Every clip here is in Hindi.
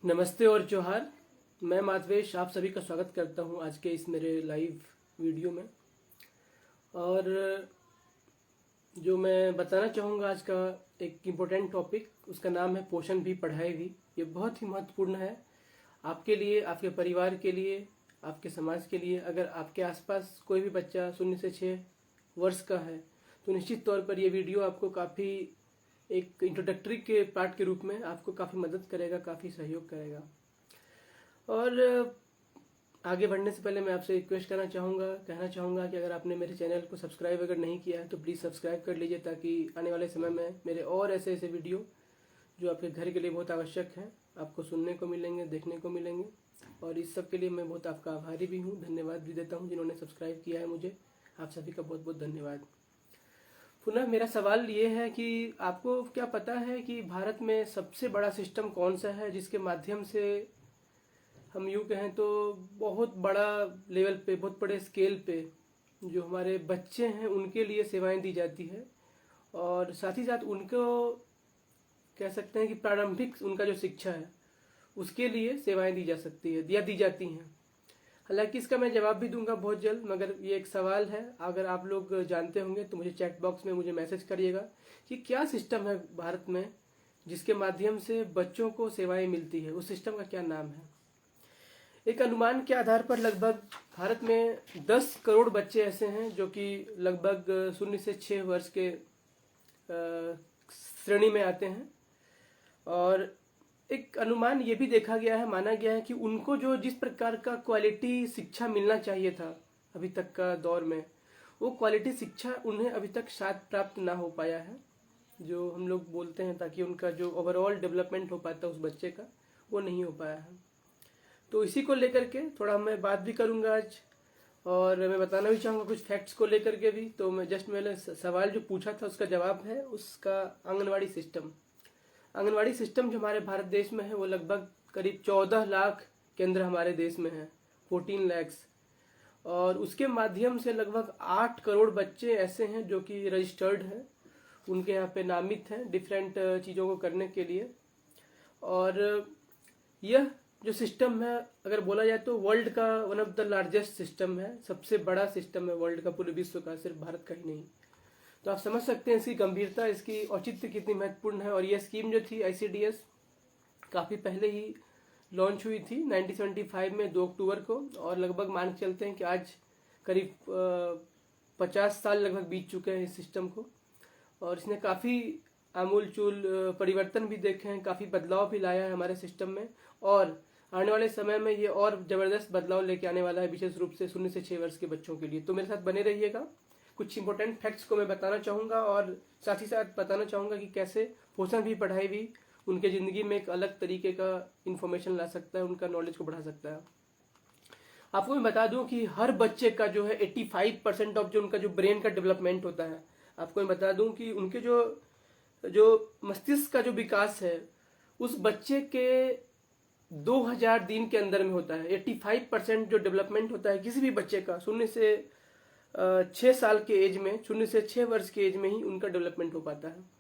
नमस्ते और जोहार। मैं माधवेश आप सभी का स्वागत करता हूं आज के इस मेरे लाइव वीडियो में। और जो मैं बताना चाहूँगा आज का एक इम्पोर्टेंट टॉपिक, उसका नाम है पोषण भी पढ़ाई भी। ये बहुत ही महत्वपूर्ण है आपके लिए, आपके परिवार के लिए, आपके समाज के लिए। अगर आपके आसपास कोई भी बच्चा 0 से 6 वर्ष का है तो निश्चित तौर पर ये वीडियो आपको काफ़ी एक इंट्रोडक्टरी के पार्ट के रूप में आपको काफ़ी मदद करेगा, काफ़ी सहयोग करेगा। और आगे बढ़ने से पहले मैं आपसे रिक्वेस्ट कहना चाहूँगा कि अगर आपने मेरे चैनल को सब्सक्राइब अगर नहीं किया है तो प्लीज़ सब्सक्राइब कर लीजिए, ताकि आने वाले समय में मेरे और ऐसे ऐसे वीडियो जो आपके घर के लिए बहुत आवश्यक हैं आपको सुनने को मिलेंगे, देखने को मिलेंगे। और इस सब के लिए मैं बहुत आपका आभारी भी हूँ, धन्यवाद भी देता हूँ जिन्होंने सब्सक्राइब किया है मुझे। आप सभी का बहुत बहुत धन्यवाद। पुनः मेरा सवाल ये है कि आपको क्या पता है कि भारत में सबसे बड़ा सिस्टम कौन सा है जिसके माध्यम से हम यूँ कहें तो बहुत बड़ा लेवल पे, बहुत बड़े स्केल पे जो हमारे बच्चे हैं उनके लिए सेवाएं दी जाती है, और साथ ही साथ उनको कह सकते हैं कि प्रारंभिक उनका जो शिक्षा है उसके लिए सेवाएं दी जा सकती है या दी जाती हैं। हालांकि इसका मैं जवाब भी दूंगा बहुत जल्द, मगर ये एक सवाल है। अगर आप लोग जानते होंगे तो मुझे चैट बॉक्स में मुझे मैसेज करिएगा कि क्या सिस्टम है भारत में जिसके माध्यम से बच्चों को सेवाएं मिलती है, उस सिस्टम का क्या नाम है। एक अनुमान के आधार पर लगभग भारत में 10 करोड़ बच्चे ऐसे हैं जो कि लगभग 0 से 6 वर्ष के श्रेणी में आते हैं। और एक अनुमान ये भी देखा गया है, माना गया है कि उनको जो जिस प्रकार का क्वालिटी शिक्षा मिलना चाहिए था अभी तक का दौर में, वो क्वालिटी शिक्षा उन्हें अभी तक शायद प्राप्त ना हो पाया है, जो हम लोग बोलते हैं, ताकि उनका जो ओवरऑल डेवलपमेंट हो पाता उस बच्चे का वो नहीं हो पाया है। तो इसी को लेकर के थोड़ा मैं बात भी करूँगा आज, और मैं बताना भी चाहूँगा कुछ फैक्ट्स को लेकर के भी। तो मैं मैंने सवाल जो पूछा था उसका जवाब है उसका आंगनवाड़ी सिस्टम। आंगनवाड़ी सिस्टम जो हमारे भारत देश में है वो लगभग करीब 14 लाख केंद्र हमारे देश में है, 14 लैक्स। और उसके माध्यम से लगभग 8 करोड़ बच्चे ऐसे हैं जो कि रजिस्टर्ड हैं, उनके यहाँ पे नामित हैं डिफरेंट चीज़ों को करने के लिए। और यह जो सिस्टम है अगर बोला जाए तो वर्ल्ड का one of the largest system है, सबसे बड़ा सिस्टम है वर्ल्ड का, पूरे विश्व का, सिर्फ भारत का ही नहीं। तो आप समझ सकते हैं इसकी गंभीरता, इसकी औचित्य कितनी महत्वपूर्ण है। और यह स्कीम जो थी ICDS काफ़ी पहले ही लॉन्च हुई थी 1975 में 2 अक्टूबर को, और लगभग मान के चलते हैं कि आज करीब 50 साल लगभग बीत चुके हैं इस सिस्टम को। और इसने काफ़ी आमूल चूल परिवर्तन भी देखे हैं, काफ़ी बदलाव भी लाया है हमारे सिस्टम में, और आने वाले समय में ये और ज़बरदस्त बदलाव लेके आने वाला है, विशेष रूप से 0 से 6 वर्ष के बच्चों के लिए। तो मेरे साथ बने रहिएगा, कुछ इंपॉर्टेंट फैक्ट्स को मैं बताना चाहूँगा, और साथ ही साथ बताना चाहूँगा कि कैसे पोषण भी पढ़ाई भी उनके ज़िंदगी में एक अलग तरीके का इन्फॉर्मेशन ला सकता है, उनका नॉलेज को बढ़ा सकता है। आपको मैं बता दूं कि हर बच्चे का जो है 85% ऑफ जो उनका जो ब्रेन का डेवलपमेंट होता है, आपको मैं बता दूं कि उनके जो जो मस्तिष्क का जो विकास है उस बच्चे के 2000 दिन के अंदर में होता है। 85% जो डेवलपमेंट होता है किसी भी बच्चे का 0 से 6 साल के एज में, 0 से 6 वर्ष के एज में ही उनका डेवलपमेंट हो पाता है।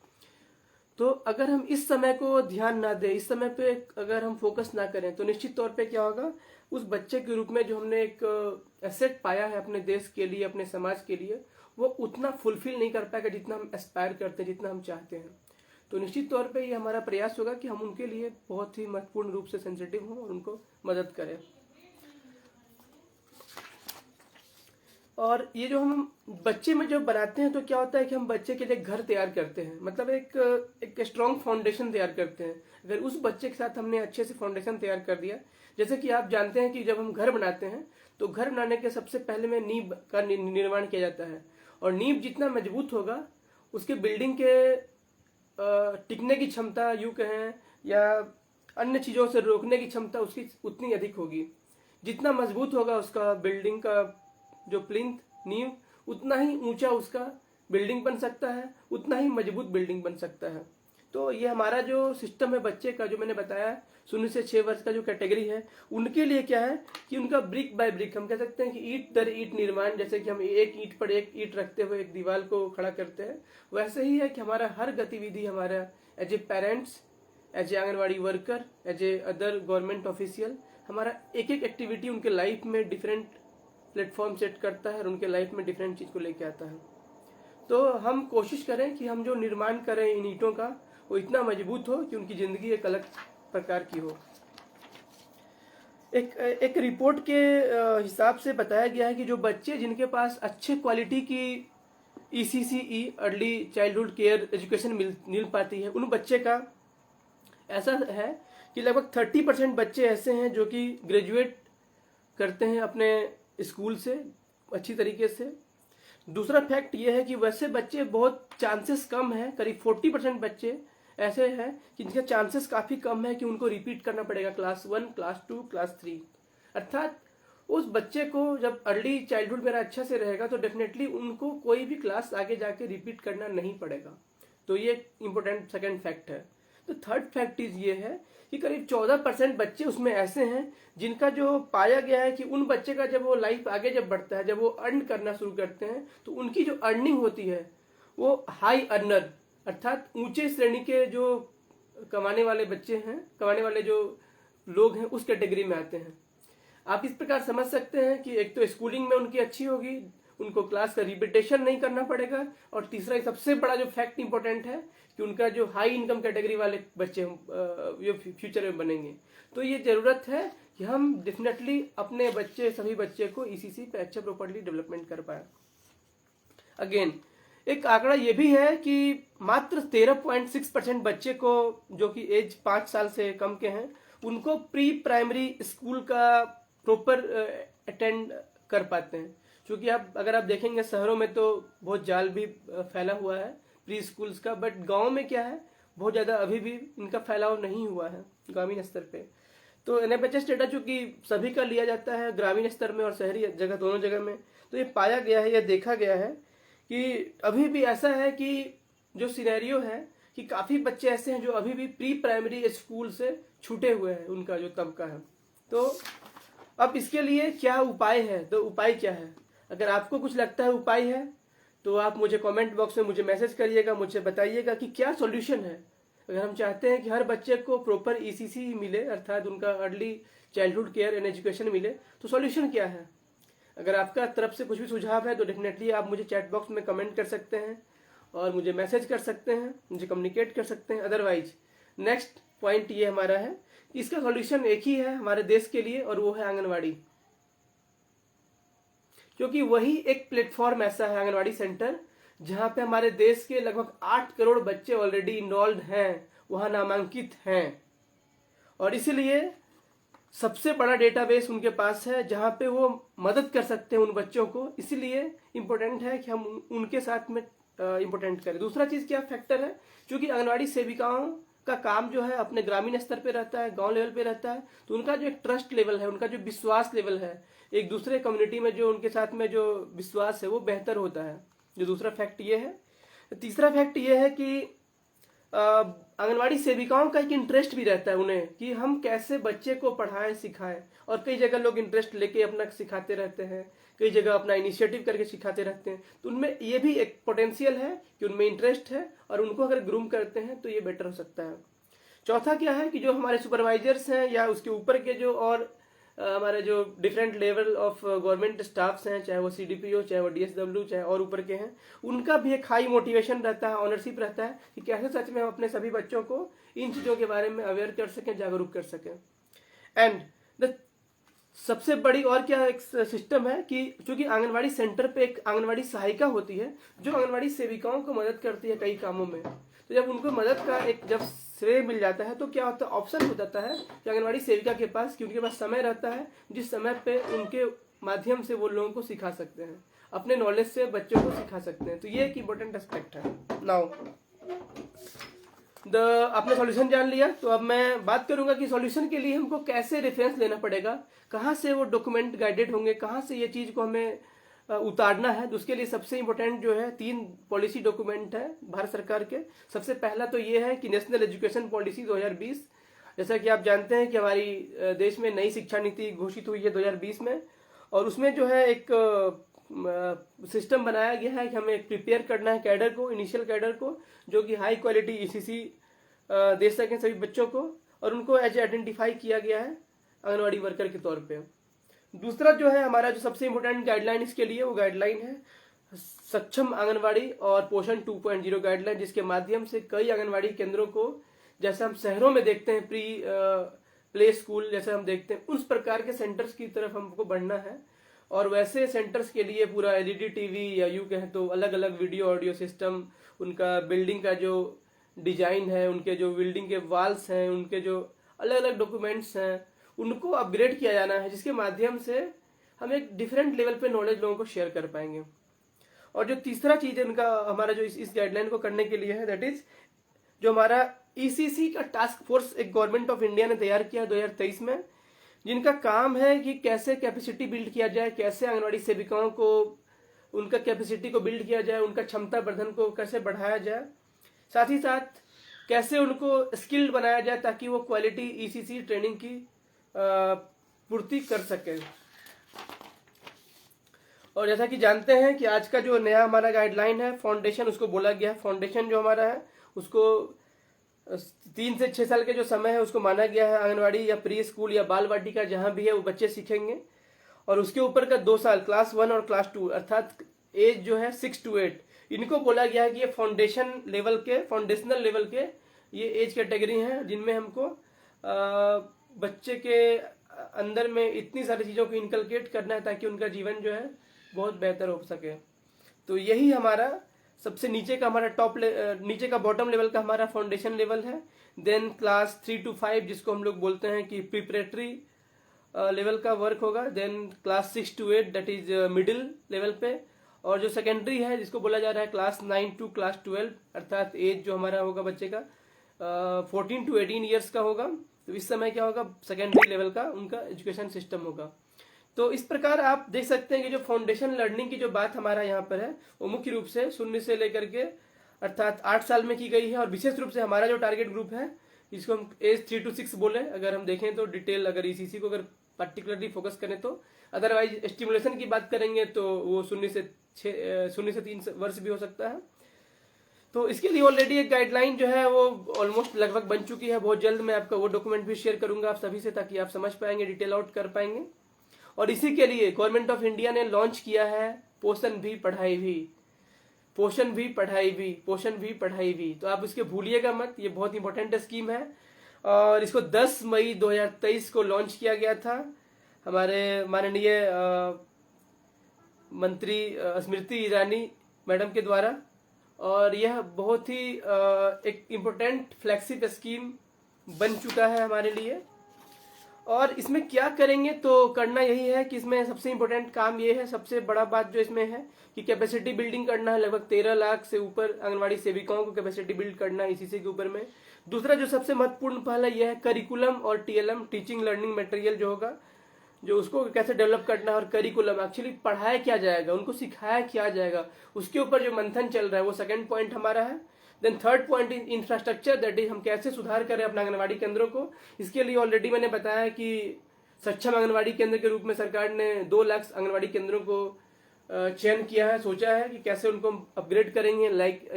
तो अगर हम इस समय को ध्यान ना दें, इस समय पे अगर हम फोकस ना करें तो निश्चित तौर पे क्या होगा, उस बच्चे के रूप में जो हमने एक एसेट पाया है अपने देश के लिए, अपने समाज के लिए, वो उतना फुलफिल नहीं कर पाएगा जितना हम एस्पायर करते हैं, जितना हम चाहते हैं। तो निश्चित तौर पे ये हमारा प्रयास होगा कि हम उनके लिए बहुत ही महत्वपूर्ण रूप से सेंसिटिव हों और उनको मदद करें। और ये जो हम बच्चे में जब बनाते हैं तो क्या होता है कि हम बच्चे के लिए घर तैयार करते हैं, मतलब एक स्ट्रॉन्ग फाउंडेशन तैयार करते हैं। अगर उस बच्चे के साथ हमने अच्छे से फाउंडेशन तैयार कर दिया, जैसे कि आप जानते हैं कि जब हम घर बनाते हैं तो घर बनाने के सबसे पहले में नींव का निर्माण किया जाता है, और नींव जितना मजबूत होगा उसके बिल्डिंग के टिकने की क्षमता यूँ कहें या अन्य चीज़ों से रोकने की क्षमता उसकी उतनी अधिक होगी। जितना मजबूत होगा उसका बिल्डिंग का जो प्लिंथ नींव, उतना ही ऊंचा उसका बिल्डिंग बन सकता है, उतना ही मजबूत बिल्डिंग बन सकता है। तो ये हमारा जो सिस्टम है बच्चे का, जो मैंने बताया 0 से 6 वर्ष का जो कैटेगरी है, उनके लिए क्या है कि उनका ब्रिक बाय ब्रिक, हम कह सकते हैं कि ईंट दर ईंट निर्माण, जैसे कि हम एक ईंट पर एक ईंट रखते हुए एक दीवार को खड़ा करते हैं, वैसे ही है कि हमारा हर गतिविधि, हमारा as a parents as a anganwadi worker, as a other government official, हमारा एक एक एक्टिविटी उनके लाइफ में डिफरेंट प्लेटफॉर्म सेट करता है और उनके लाइफ में डिफरेंट चीज को लेके आता है। तो हम कोशिश करें कि हम जो निर्माण करें इन ईंटों का वो इतना मजबूत हो कि उनकी जिंदगी एक अलग प्रकार की हो। एक रिपोर्ट के हिसाब से बताया गया है कि जो बच्चे जिनके पास अच्छे क्वालिटी की ECCE early childhood care education मिल पाती है, उन बच्चे का ऐसा है कि लगभग 30% बच्चे ऐसे हैं जो कि ग्रेजुएट करते हैं अपने स्कूल से अच्छी तरीके से। दूसरा फैक्ट ये है कि वैसे बच्चे बहुत चांसेस कम है, करीब 40% बच्चे ऐसे हैं कि जिनके चांसेस काफ़ी कम है कि उनको रिपीट करना पड़ेगा क्लास 1, क्लास 2, क्लास 3। अर्थात उस बच्चे को जब अर्ली चाइल्डहुड मेरा अच्छा से रहेगा तो डेफिनेटली उनको कोई भी क्लास आगे जाके रिपीट करना नहीं पड़ेगा। तो ये इम्पोर्टेंट सेकेंड फैक्ट है। तो थर्ड फैक्ट ये है कि करीब 14% बच्चे उसमें ऐसे हैं जिनका जो पाया गया है कि उन बच्चे का जब वो लाइफ आगे जब बढ़ता है, जब वो अर्न करना शुरू करते हैं तो उनकी जो अर्निंग होती है वो हाई अर्नर अर्थात ऊंचे श्रेणी के जो कमाने वाले बच्चे हैं, कमाने वाले जो लोग हैं उस कैटेगरी में आते हैं। आप इस प्रकार समझ सकते हैं कि एक तो स्कूलिंग में उनकी अच्छी होगी, उनको क्लास का रिपीटेशन नहीं करना पड़ेगा, और तीसरा सबसे बड़ा जो फैक्ट इंपॉर्टेंट है कि उनका जो हाई इनकम कैटेगरी वाले बच्चे ये फ्यूचर में बनेंगे। तो ये जरूरत है कि हम डेफिनेटली अपने बच्चे सभी बच्चे को ECC पे अच्छा प्रॉपर्ली डेवलपमेंट कर पाए। अगेन एक आंकड़ा ये भी है कि मात्र 13.6% बच्चे को जो कि एज 5 साल से कम के हैं उनको प्री प्राइमरी स्कूल का प्रॉपर अटेंड कर पाते हैं। क्योंकि अगर आप देखेंगे शहरों में तो बहुत जाल भी फैला हुआ है प्री स्कूल्स का, बट गांव में क्या है बहुत ज़्यादा अभी भी इनका फैलाव नहीं हुआ है ग्रामीण स्तर पे। तो NFHS डेटा चूँकि सभी का लिया जाता है ग्रामीण स्तर में और शहरी जगह दोनों जगह में, तो ये पाया गया है, ये देखा गया है कि अभी भी ऐसा है कि जो सिनेरियो है कि काफ़ी बच्चे ऐसे हैं जो अभी भी प्री प्राइमरी स्कूल से छूटे हुए हैं, उनका जो तबका है। तो अब इसके लिए क्या उपाय है, तो उपाय क्या है, अगर आपको कुछ लगता है उपाय है तो आप मुझे कमेंट बॉक्स में मुझे मैसेज करिएगा, मुझे बताइएगा कि क्या सॉल्यूशन है। अगर हम चाहते हैं कि हर बच्चे को प्रॉपर ECC मिले अर्थात उनका early childhood care and education मिले, तो सॉल्यूशन क्या है। अगर आपका तरफ से कुछ भी सुझाव है तो डेफिनेटली आप मुझे चैट बॉक्स में कमेंट कर सकते हैं और मुझे मैसेज कर सकते हैं, मुझे कम्युनिकेट कर सकते हैं। अदरवाइज नेक्स्ट पॉइंट ये हमारा है कि इसका सॉल्यूशन एक ही है हमारे देश के लिए और वो है आंगनवाड़ी। क्योंकि वही एक प्लेटफॉर्म ऐसा है आंगनवाड़ी सेंटर जहां पे हमारे देश के लगभग 8 करोड़ बच्चे ऑलरेडी इन्वॉल्व हैं, वहां नामांकित हैं, और इसीलिए सबसे बड़ा डेटाबेस उनके पास है जहां पे वो मदद कर सकते हैं उन बच्चों को। इसीलिए इम्पोर्टेंट है कि हम उनके साथ में इम्पोर्टेंट करें। दूसरा चीज क्या फैक्टर है, क्योंकि आंगनवाड़ी सेविकाओं का काम जो है अपने ग्रामीण स्तर पे रहता है, गांव लेवल पे रहता है, तो उनका जो एक ट्रस्ट लेवल है, उनका जो विश्वास लेवल है, एक दूसरे कम्युनिटी में जो उनके साथ में जो विश्वास है वो बेहतर होता है। जो दूसरा फैक्ट ये है। तीसरा फैक्ट ये है कि आंगनवाड़ी सेविकाओं का एक इंटरेस्ट भी रहता है उन्हें कि हम कैसे बच्चे को पढ़ाएं सिखाएं, और कई जगह लोग इंटरेस्ट लेके अपना सिखाते रहते हैं, कई जगह अपना इनिशिएटिव करके सिखाते रहते हैं। तो उनमें ये भी एक पोटेंशियल है कि उनमें इंटरेस्ट है और उनको अगर ग्रूम करते हैं तो ये बेटर हो सकता है। चौथा क्या है कि जो हमारे सुपरवाइजर्स हैं या उसके ऊपर के जो और हमारे जो different level of government staffs हैं, चाहे वो CDPO, चाहे वो DSW, चाहे और ऊपर के हैं, उनका भी एक हाई मोटिवेशन रहता है, ऑनरशिप रहता है कि कैसे सच में हम अपने सभी बच्चों को इन चीज़ों के बारे में अवेयर कर सकें, जागरूक कर सकें। एंड द सबसे बड़ी और क्या एक सिस्टम है कि चूंकि आंगनवाड़ी सेंटर पे एक आंगनवाड़ी सहायिका होती है जो आंगनवाड़ी सेविकाओं को मदद करती है कई कामों में। तो जब उनको मदद का एक जब श्रेय मिल जाता है तो क्या होता है, ऑप्शन हो जाता है कि आंगनवाड़ी सेविका के पास, कि उनके पास समय रहता है जिस समय पे उनके माध्यम से वो लोगों को सिखा सकते हैं, अपने नॉलेज से बच्चों को सिखा सकते हैं। तो ये एक इम्पोर्टेंट एस्पेक्ट है। नाउ आपने सॉल्यूशन जान लिया, तो अब मैं बात करूंगा कि सॉल्यूशन के लिए हमको कैसे रेफरेंस लेना पड़ेगा, कहाँ से वो डॉक्यूमेंट गाइडेड होंगे, कहाँ से ये चीज को हमें उतारना है। तो उसके लिए सबसे इम्पोर्टेंट जो है 3 पॉलिसी डॉक्यूमेंट है भारत सरकार के। सबसे पहला तो ये है कि नेशनल एजुकेशन पॉलिसी 2020। जैसा कि आप जानते हैं कि हमारी देश में नई शिक्षा नीति घोषित हुई है 2020 में, और उसमें जो है एक सिस्टम बनाया गया है कि हमें प्रिपेयर करना है कैडर को, इनिशियल कैडर को, जो कि हाई क्वालिटी ECC दे सकें सभी बच्चों को, और उनको एज आइडेंटिफाई किया गया है आंगनवाड़ी वर्कर के तौर पे। दूसरा जो है हमारा जो सबसे इम्पोर्टेंट गाइडलाइन इसके लिए, वो गाइडलाइन है सक्षम आंगनवाड़ी और पोषण 2.0 गाइडलाइन, जिसके माध्यम से कई आंगनवाड़ी केंद्रों को, जैसे हम शहरों में देखते हैं प्ले स्कूल जैसे हम देखते हैं, उस प्रकार के सेंटर्स की तरफ हमको बढ़ना है। और वैसे सेंटर्स के लिए पूरा एलईडी टीवी या यूं कहें तो अलग अलग वीडियो ऑडियो सिस्टम, उनका बिल्डिंग का जो डिजाइन है, उनके जो बिल्डिंग के वॉल्स हैं, उनके जो अलग अलग डॉक्यूमेंट्स हैं, उनको अपग्रेड किया जाना है, जिसके माध्यम से हम एक डिफरेंट लेवल पे नॉलेज लोगों को शेयर कर पाएंगे। और जो तीसरा चीज है उनका, हमारा जो इस गाइडलाइन को करने के लिए है, दैट इज जो हमारा ईसीसी का टास्क फोर्स एक गवर्नमेंट ऑफ इंडिया ने तैयार किया 2023 में, जिनका काम है कि कैसे कैपेसिटी बिल्ड किया जाए, कैसे आंगनवाड़ी सेविकाओं को उनका कैपेसिटी को बिल्ड किया जाए, उनका क्षमता वर्धन को कैसे बढ़ाया जाए, साथ ही साथ कैसे उनको स्किल्ड बनाया जाए ताकि वो क्वालिटी ईसीसी ट्रेनिंग की पूर्ति कर सके। और जैसा कि जानते हैं कि आज का जो नया हमारा गाइडलाइन है फाउंडेशन, उसको बोला गया है फाउंडेशन जो हमारा है उसको 3 से 6 साल के जो समय है उसको माना गया है आंगनवाड़ी या प्री स्कूल या बाल वाटिका जहां भी है वो बच्चे सीखेंगे। और उसके ऊपर का 2 साल क्लास 1 और क्लास 2 अर्थात एज जो है 6 to 8, इनको बोला गया है कि ये फाउंडेशनल लेवल के ये एज कैटेगरी हैं, जिनमें हमको बच्चे के अंदर में इतनी सारी चीज़ों को इनकलकेट करना है ताकि उनका जीवन जो है बहुत बेहतर हो सके। तो यही हमारा सबसे नीचे का हमारा नीचे का बॉटम लेवल का हमारा फाउंडेशन लेवल है। देन क्लास 3 to 5 जिसको हम लोग बोलते हैं कि प्रिपरेटरी लेवल का वर्क होगा। Then class 6 to 8 that is middle level पे। और जो सेकेंडरी है जिसको बोला जा रहा है क्लास 9 to क्लास 12 अर्थात एज जो हमारा होगा बच्चे का 14 to 18 ईयर्स का होगा। तो इस समय क्या होगा, सेकेंडरी लेवल का उनका एजुकेशन सिस्टम होगा। तो इस प्रकार आप देख सकते हैं कि जो फाउंडेशन लर्निंग की जो बात हमारा यहाँ पर है वो मुख्य रूप से 0 से लेकर के अर्थात 8 साल में की गई है। और विशेष रूप से हमारा जो टारगेट ग्रुप है जिसको हम एज 3 to 6 बोले, अगर हम देखें तो डिटेल अगर ईसीसी को अगर पर्टिकुलरली फोकस करें तो, अदरवाइज स्टिमुलेशन की बात करेंगे तो वो 0 से 3 वर्ष भी हो सकता है। तो इसके लिए ऑलरेडी एक गाइडलाइन जो है वो ऑलमोस्ट लगभग बन चुकी है। बहुत जल्द मैं आपका वो डॉक्यूमेंट भी शेयर करूंगा आप सभी से, ताकि आप समझ पाएंगे, डिटेल आउट कर पाएंगे। और इसी के लिए गवर्नमेंट ऑफ इंडिया ने लॉन्च किया है पोषण भी पढ़ाई भी, पोषण भी पढ़ाई भी, पोषण भी पढ़ाई भी। तो आप इसके भूलिएगा मत, ये बहुत इंपॉर्टेंट स्कीम है। और इसको 10 मई 2023 को लॉन्च किया गया था हमारे माननीय मंत्री स्मृति ईरानी मैडम के द्वारा। और यह बहुत ही एक इम्पोर्टेंट फ्लैगशिप स्कीम बन चुका है हमारे लिए। और इसमें क्या करेंगे, तो करना यही है कि इसमें सबसे इम्पोर्टेंट काम ये है, सबसे बड़ा बात जो इसमें है कि कैपेसिटी बिल्डिंग करना है। लगभग 13 लाख से ऊपर आंगनवाड़ी सेविकाओं को कैपेसिटी बिल्ड करना है इसी के ऊपर में। दूसरा जो सबसे महत्वपूर्ण पहला यह है करिकुलम और टीएलएम, टीचिंग लर्निंग मटेरियल जो होगा, जो उसको कैसे डेवलप करना है। और करिकुलम एक्चुअली पढ़ाया क्या जाएगा, उनको सिखाया क्या जाएगा, उसके ऊपर जो मंथन चल रहा है वो सेकंड पॉइंट हमारा है। Then third point infrastructure, that is हम कैसे सुधार करें अपने आंगनवाड़ी केंद्रों को। इसके लिए ऑलरेडी मैंने बताया कि सक्षम आंगनवाड़ी केंद्र के रूप में सरकार ने 2 लाख आंगनवाड़ी केंद्रों को चयन किया है, सोचा है कि कैसे उनको अपग्रेड करेंगे, लाइक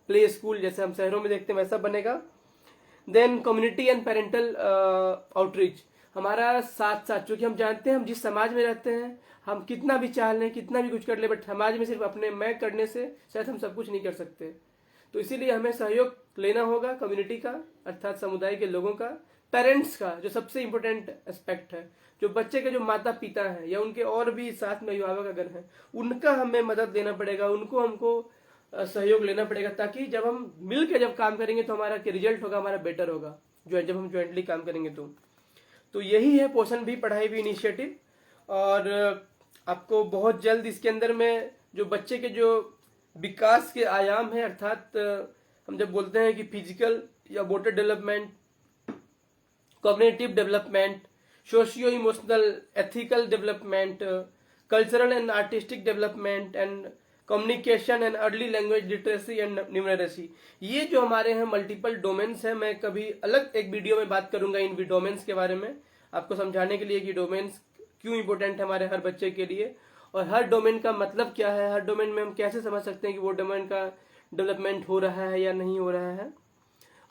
प्ले स्कूल जैसे हम शहरों में देखते हैं वैसा बनेगा। Then community and parental outreach हमारा साथ साथ, क्योंकि हम जानते हैं हम जिस समाज में रहते हैं, हम कितना भी चाह लें, कितना भी कुछ कर ले, बट समाज में सिर्फ अपने मैं करने से शायद हम सब कुछ नहीं कर सकते। तो इसीलिए हमें सहयोग लेना होगा कम्युनिटी का, अर्थात समुदाय के लोगों का, पेरेंट्स का, जो सबसे इम्पोर्टेंट एस्पेक्ट है, जो बच्चे के जो माता पिता हैं या उनके और भी साथ में अभिभावक अगर हैं, उनका हमें मदद देना पड़ेगा, उनको हमको सहयोग लेना पड़ेगा, ताकि जब हम मिल के जब काम करेंगे तो हमारा रिजल्ट होगा हमारा बेटर होगा, जो जब हम ज्वाइंटली काम करेंगे तो यही है पोषण भी पढ़ाई भी इनिशिएटिव। और आपको बहुत जल्द इसके अंदर में जो बच्चे के जो विकास के आयाम है, अर्थात हम जब बोलते हैं कि फिजिकल या motor development, cognitive development, socio emotional ethical development, cultural and artistic development and communication and early language literacy and numeracy, ये जो हमारे हैं मल्टीपल डोमेन्स हैं। मैं कभी अलग एक वीडियो में बात करूंगा इन डोमेन्स के बारे में, आपको समझाने के लिए कि डोमेन्स क्यों इंपॉर्टेंट है हमारे हर बच्चे के लिए, और हर डोमेन का मतलब क्या है, हर डोमेन में हम कैसे समझ सकते हैं कि वो डोमेन का डेवलपमेंट हो रहा है या नहीं हो रहा है।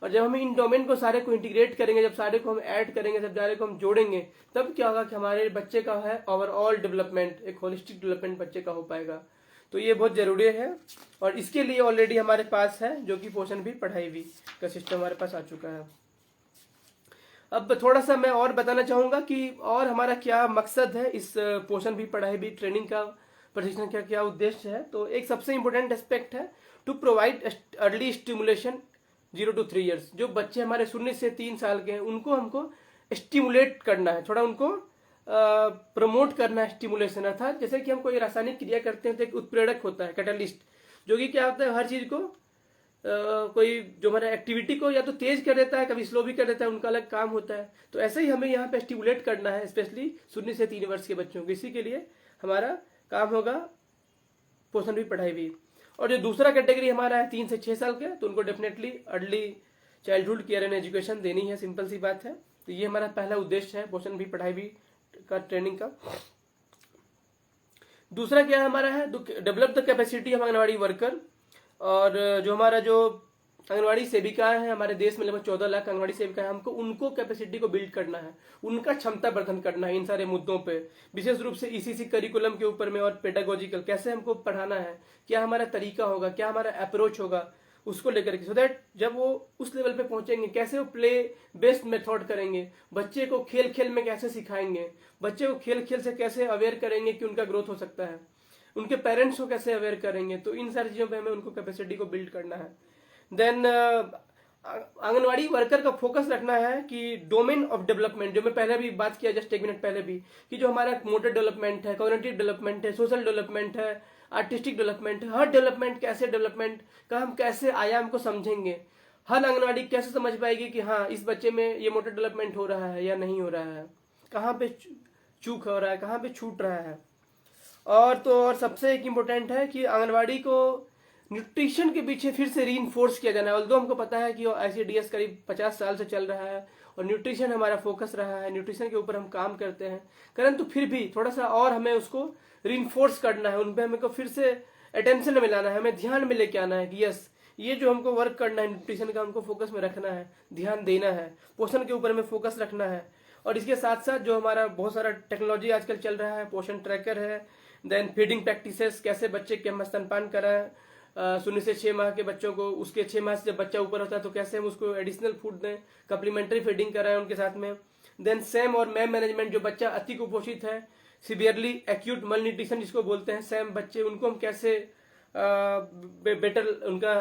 और जब हम इन डोमेन को सारे को इंटीग्रेट करेंगे, जब सारे को हम ऐड करेंगे, जब सारे को हम जोड़ेंगे, तब क्या होगा कि हमारे बच्चे का है ओवरऑल डेवलपमेंट, एक होलिस्टिक डेवलपमेंट बच्चे का हो पाएगा। तो ये बहुत जरूरी है और इसके लिए ऑलरेडी हमारे पास है जो कि पोषण भी पढ़ाई भी का सिस्टम हमारे पास आ चुका है। अब थोड़ा सा मैं और बताना चाहूंगा कि और हमारा क्या मकसद है इस पोषण भी पढ़ाई भी ट्रेनिंग का, प्रशिक्षण का क्या उद्देश्य है। तो एक सबसे इंपॉर्टेंट एस्पेक्ट है to provide early stimulation 0 to 3 years। जो बच्चे हमारे 0 से 3 साल के हैं उनको हमको स्टिमुलेट करना है, थोड़ा उनको प्रमोट करना है। स्टिमुलेशन अर्थात जैसे कि हम कोई रासायनिक क्रिया करते हैं तो एक उत्प्रेरक होता है, कैटलिस्ट, जो कि क्या होता है हर चीज को कोई जो हमारा एक्टिविटी को या तो तेज कर देता है, कभी स्लो भी कर देता है, उनका अलग काम होता है। तो ऐसे ही हमें यहाँ पे स्टिमुलेट करना है, स्पेशली 0 से 3 वर्ष के बच्चों को। इसी के लिए हमारा काम होगा पोषण भी पढ़ाई भी। और जो दूसरा कैटेगरी हमारा है 3 से 6 साल के, तो उनको definitely early childhood care and education देनी है, सिंपल सी बात है। तो ये हमारा पहला उद्देश्य है पोषण भी पढ़ाई भी का ट्रेनिंग का। दूसरा क्या हमारा है, develop the capacity of anganwadi worker. और जो हमारा जो आंगनवाड़ी सेविकाएं हैं हमारे देश में, लगभग 14 लाख आंगनवाड़ी सेविकाएं, हमको उनको कैपेसिटी को बिल्ड करना है, उनका क्षमता वर्धन करना है इन सारे मुद्दों पे, विशेष रूप से ईसीसी करिकुलम के ऊपर में और पेडागोजिकल कैसे हमको पढ़ाना है, क्या हमारा तरीका होगा, क्या हमारा अप्रोच होगा, उसको लेकर के, सो दैट जब वो उस लेवल पे पहुंचेंगे कैसे वो प्ले बेस्ड मेथड करेंगे, बच्चे को खेल खेल में कैसे सिखाएंगे, बच्चे को खेल खेल से कैसे अवेयर करेंगे कि उनका ग्रोथ हो सकता है, उनके पेरेंट्स को कैसे अवेयर करेंगे। तो इन सारी चीजों पे हमें उनको कैपेसिटी को बिल्ड करना है। देन आंगनवाड़ी वर्कर का फोकस रखना है कि डोमेन ऑफ डेवलपमेंट, जो मैं पहले भी बात किया जस्ट 1 मिनट पहले भी, कि जो हमारा मोटर डेवलपमेंट है, कॉग्निटिव डेवलपमेंट है, सोशल डेवलपमेंट है, आर्टिस्टिक डेवलपमेंट है, हर डेवलपमेंट कैसे डेवलपमेंट का हम कैसे आयाम को समझेंगे, हर आंगनवाड़ी कैसे समझ पाएगी कि हाँ इस बच्चे में ये मोटर डेवलपमेंट हो रहा है या नहीं हो रहा है, कहाँ पे चूक हो रहा है, कहाँ पे छूट रहा है। और तो और सबसे एक इम्पोर्टेंट है कि आंगनवाड़ी को न्यूट्रिशन के पीछे फिर से रीइंफोर्स किया जाना है। ऑल्दो हमको पता है कि ICDS करीब 50 साल से चल रहा है और न्यूट्रिशन हमारा फोकस रहा है, न्यूट्रिशन के ऊपर हम काम करते हैं, परंतु फिर भी थोड़ा सा और हमें उसको रीइंफोर्स करना है, उन पर हमें को फिर से अटेंशन मिलाना है, हमें ध्यान में लेके आना है कि यस ये जो हमको वर्क करना है न्यूट्रिशन का, हमको फोकस में रखना है, ध्यान देना है, पोषण के ऊपर हमें फोकस रखना है। और इसके साथ साथ जो हमारा बहुत सारा टेक्नोलॉजी आजकल चल रहा है, पोषण ट्रैकर है, देन फीडिंग प्रैक्टिसेस, कैसे बच्चे के हम स्तनपान कराएं 0 से 6 माह के बच्चों को, उसके 6 माह से जब बच्चा ऊपर होता है तो कैसे हम उसको एडिशनल फूड दें, सप्लीमेंट्री फीडिंग कराएं उनके साथ में। देन सैम और मैम मैनेजमेंट, जो बच्चा अति कुपोषित है, सिवियरली एक्यूट मल न्यूट्रिशन जिसको बोलते हैं सैम बच्चे, उनको हम कैसे बेटर उनका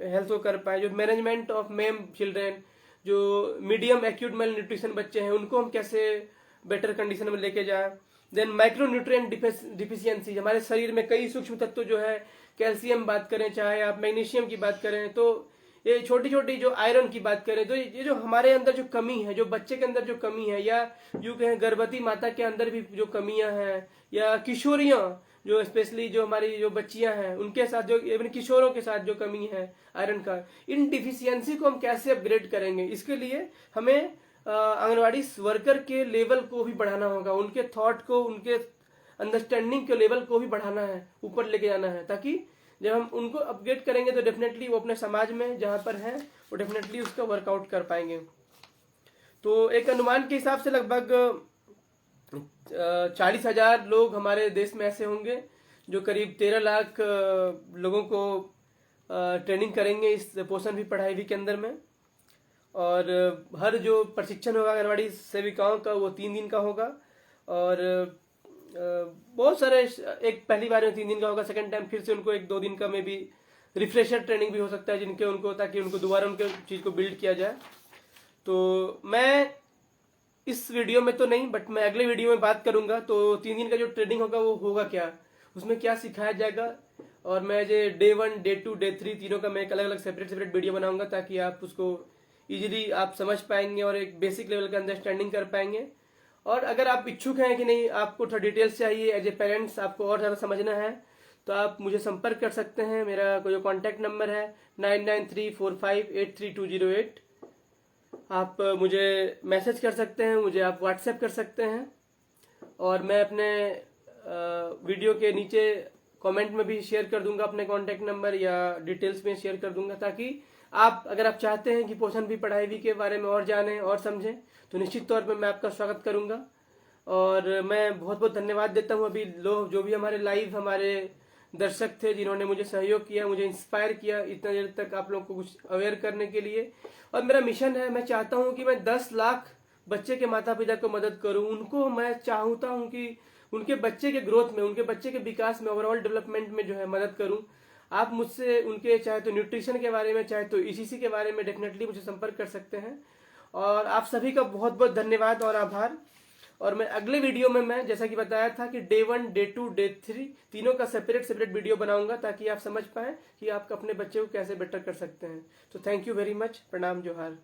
हेल्थ को कर पाए। जो मैनेजमेंट ऑफ मैम चिल्ड्रेन, जो मीडियम एक्यूट मल न्यूट्रिशन बच्चे हैं, उनको हम कैसे बेटर कंडीशन में लेके जाए। देन माइक्रो न्यूट्रिएंट डिफिशियंसी, हमारे शरीर में कई सूक्ष्म तत्व जो है, कैल्शियम बात करें, चाहे आप मैग्नीशियम की बात करें, तो ये छोटी छोटी जो आयरन की बात करें, तो ये जो हमारे अंदर जो कमी है, जो बच्चे के अंदर जो कमी है, या यूं कहें गर्भवती माता के अंदर भी जो कमियां हैं, या किशोरियां जो स्पेशली जो हमारी जो बच्चियां हैं उनके साथ जो इवन किशोरों के साथ जो कमी है आयरन का, इन डिफिशियंसी को हम कैसे अपग्रेड करेंगे। इसके लिए हमें आंगनवाड़ी वर्कर के लेवल को भी बढ़ाना होगा, उनके थॉट को, उनके अंडरस्टैंडिंग के लेवल को भी बढ़ाना है, ऊपर लेके जाना है, ताकि जब हम उनको अपग्रेड करेंगे तो डेफिनेटली वो अपने समाज में जहां पर है वो डेफिनेटली उसका वर्कआउट कर पाएंगे। तो एक अनुमान के हिसाब से लगभग 40,000 लोग हमारे देश में ऐसे होंगे जो करीब 13 लाख लोगों को ट्रेनिंग करेंगे इस पोषण भी पढ़ाई भी के अंदर में। और हर जो प्रशिक्षण होगा आंगनवाड़ी सेविकाओं का वो 3 दिन का होगा, और बहुत सारे, एक पहली बार में 3 दिन का होगा, सेकंड टाइम फिर से उनको 1-2 दिन का में भी रिफ्रेशर ट्रेनिंग भी हो सकता है जिनके उनको, ताकि उनको दोबारा उनके चीज को बिल्ड किया जाए। तो मैं इस वीडियो में तो नहीं, बट मैं अगले वीडियो में बात करूंगा। तो 3 दिन का जो ट्रेनिंग होगा वो होगा क्या, उसमें क्या सिखाया जाएगा, और मैं जो Day 1, Day 2, Day 3 तीनों का मैं एक अलग अलग सेपरेट वीडियो बनाऊंगा, ताकि आप उसको इजीली आप समझ पाएंगे और एक बेसिक लेवल का अंडरस्टैंडिंग कर पाएंगे। और अगर आप इच्छुक हैं कि नहीं, आपको थोड़ा डिटेल्स चाहिए एज ए पेरेंट्स, आपको और ज़्यादा समझना है, तो आप मुझे संपर्क कर सकते हैं। मेरा जो कॉन्टैक्ट नंबर है 9934583208। आप मुझे मैसेज कर सकते हैं, मुझे आप व्हाट्सएप कर सकते हैं, और मैं अपने वीडियो के नीचे कमेंट में भी शेयर कर दूंगा अपने कॉन्टैक्ट नंबर, या डिटेल्स में शेयर कर दूंगा, ताकि अगर आप चाहते हैं कि पोषण भी पढ़ाई भी के बारे में और जानें और समझें, तो निश्चित तौर पे मैं आपका स्वागत करूंगा। और मैं बहुत बहुत धन्यवाद देता हूं अभी लोग जो भी हमारे दर्शक थे, जिन्होंने मुझे सहयोग किया, मुझे इंस्पायर किया इतना देर तक आप लोग को कुछ अवेयर करने के लिए। और मेरा मिशन है, मैं चाहता हूं कि मैं 10 लाख बच्चे के माता पिता को मदद करूं। उनको मैं चाहता हूं कि उनके बच्चे के ग्रोथ में, उनके बच्चे के विकास में, ओवरऑल डेवलपमेंट में जो है मदद करूं। आप मुझसे उनके चाहे तो न्यूट्रिशन के बारे में, चाहे तो ईसीसी के बारे में डेफिनेटली मुझे संपर्क कर सकते हैं। और आप सभी का बहुत बहुत धन्यवाद और आभार। और मैं अगले वीडियो में, मैं जैसा कि बताया था कि डे 1, डे 2, डे 3 तीनों का सेपरेट वीडियो बनाऊंगा, ताकि आप समझ पाएं कि आप अपने बच्चे को कैसे बेटर कर सकते हैं। तो थैंक यू वेरी मच। प्रणाम, जोहार।